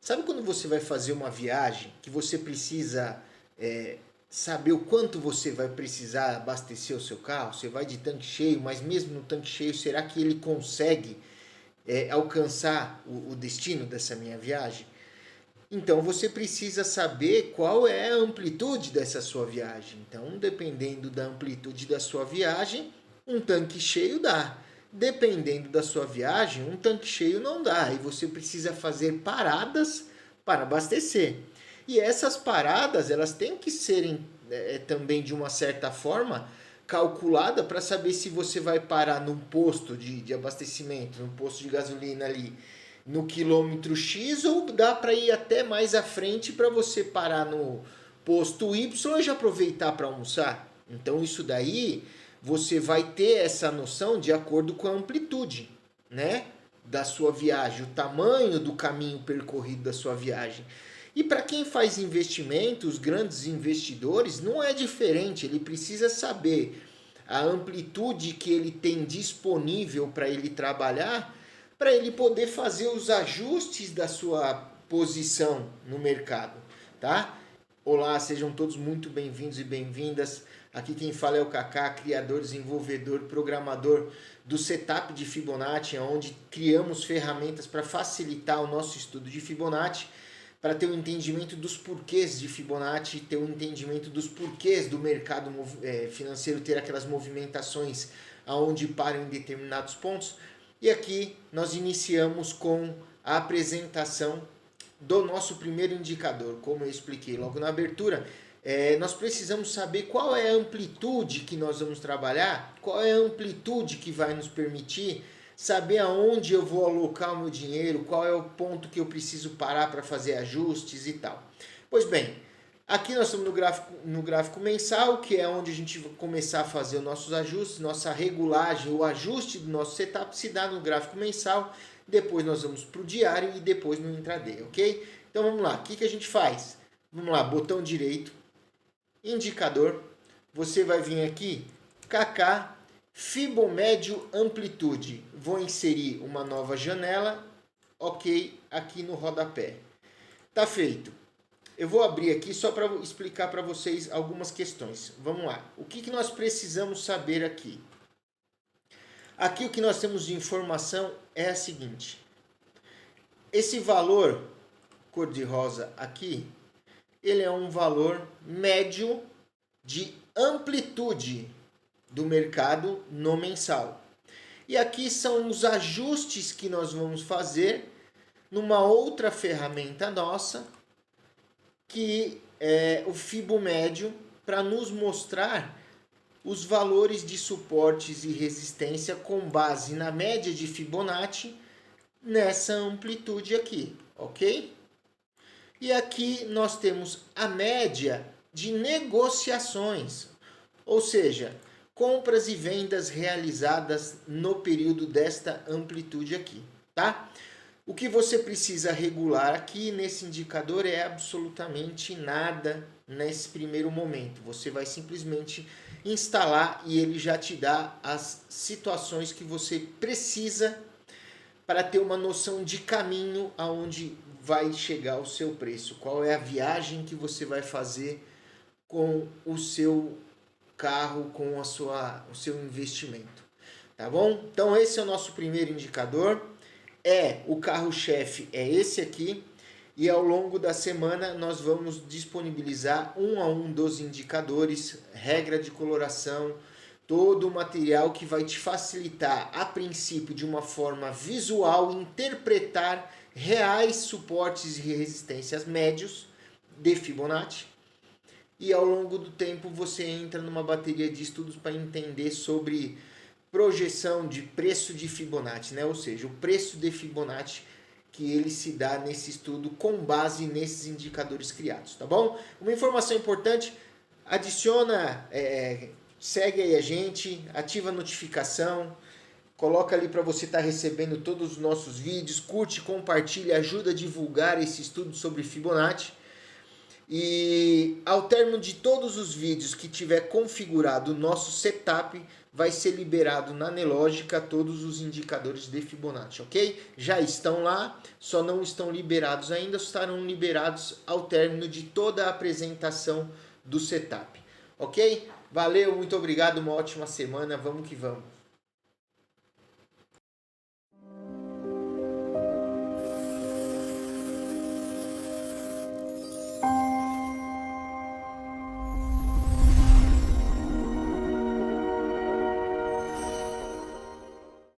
Sabe quando você vai fazer uma viagem que você precisa saber o quanto você vai precisar abastecer o seu carro? Você vai de tanque cheio, mas mesmo no tanque cheio, será que ele consegue alcançar o destino dessa minha viagem? Então você precisa saber qual é a amplitude dessa sua viagem. Então, dependendo da amplitude da sua viagem, um tanque cheio dá. Dependendo da sua viagem, um tanque cheio não dá. E você precisa fazer paradas para abastecer. E essas paradas, elas têm que serem também de uma certa forma calculada para saber se você vai parar num posto de abastecimento, num posto de gasolina ali no quilômetro X, ou dá para ir até mais à frente para você parar no posto Y e já aproveitar para almoçar. Então isso daí você vai ter essa noção de acordo com a amplitude, né, da sua viagem, o tamanho do caminho percorrido da sua viagem. E para quem faz investimentos, grandes investidores, não é diferente, ele precisa saber a amplitude que ele tem disponível para ele trabalhar, para ele poder fazer os ajustes da sua posição no mercado, tá? Olá, sejam todos muito bem-vindos e bem-vindas. Aqui quem fala é o Kaká, criador, desenvolvedor, programador do Setup de Fibonacci, onde criamos ferramentas para facilitar o nosso estudo de Fibonacci, para ter o entendimento dos porquês de Fibonacci, ter o entendimento dos porquês do mercado financeiro ter aquelas movimentações aonde param em determinados pontos. E aqui nós iniciamos com a apresentação do nosso primeiro indicador. Como eu expliquei logo na abertura, nós precisamos saber qual é a amplitude que nós vamos trabalhar, qual é a amplitude que vai nos permitir saber aonde eu vou alocar o meu dinheiro, qual é o ponto que eu preciso parar para fazer ajustes e tal. Pois bem, aqui nós estamos no gráfico mensal, que é onde a gente vai começar a fazer os nossos ajustes, nossa regulagem, o ajuste do nosso setup se dá no gráfico mensal, depois nós vamos para o diário e depois no intraday, ok? Então vamos lá, o que a gente faz? Vamos lá, botão direito, indicador, você vai vir aqui, KK, Fibomédio Amplitude, vou inserir uma nova janela, ok, aqui no rodapé. Tá feito. Eu vou abrir aqui só para explicar para vocês algumas questões. Vamos lá. O que nós precisamos saber aqui? Aqui o que nós temos de informação é a seguinte. Esse valor cor-de-rosa aqui, ele é um valor médio de amplitude do mercado no mensal. E aqui são os ajustes que nós vamos fazer numa outra ferramenta nossa, que é o Fibomédio, para nos mostrar os valores de suportes e resistência com base na média de Fibonacci nessa amplitude aqui, ok? E aqui nós temos a média de negociações, ou seja, compras e vendas realizadas no período desta amplitude aqui, tá? O que você precisa regular aqui nesse indicador é absolutamente nada nesse primeiro momento. Você vai simplesmente instalar e ele já te dá as situações que você precisa para ter uma noção de caminho aonde vai chegar o seu preço. Qual é a viagem que você vai fazer com o seu carro, com o seu investimento. Tá bom? Então esse é o nosso primeiro indicador. O carro-chefe é esse aqui. E ao longo da semana nós vamos disponibilizar um a um dos indicadores, regra de coloração, todo o material que vai te facilitar, a princípio, de uma forma visual, interpretar reais suportes e resistências médios de Fibonacci. E ao longo do tempo você entra numa bateria de estudos para entender sobre projeção de preço de Fibonacci, né? Ou seja, o preço de Fibonacci que ele se dá nesse estudo com base nesses indicadores criados, tá bom? Uma informação importante, adiciona, segue aí a gente, ativa a notificação, coloca ali para você estar recebendo todos os nossos vídeos, curte, compartilha, ajuda a divulgar esse estudo sobre Fibonacci. E ao término de todos os vídeos que tiver configurado o nosso setup, vai ser liberado na Nelogica todos os indicadores de Fibonacci, ok? Já estão lá, só não estão liberados ainda, estarão liberados ao término de toda a apresentação do setup, ok? Valeu, muito obrigado, uma ótima semana, vamos que vamos.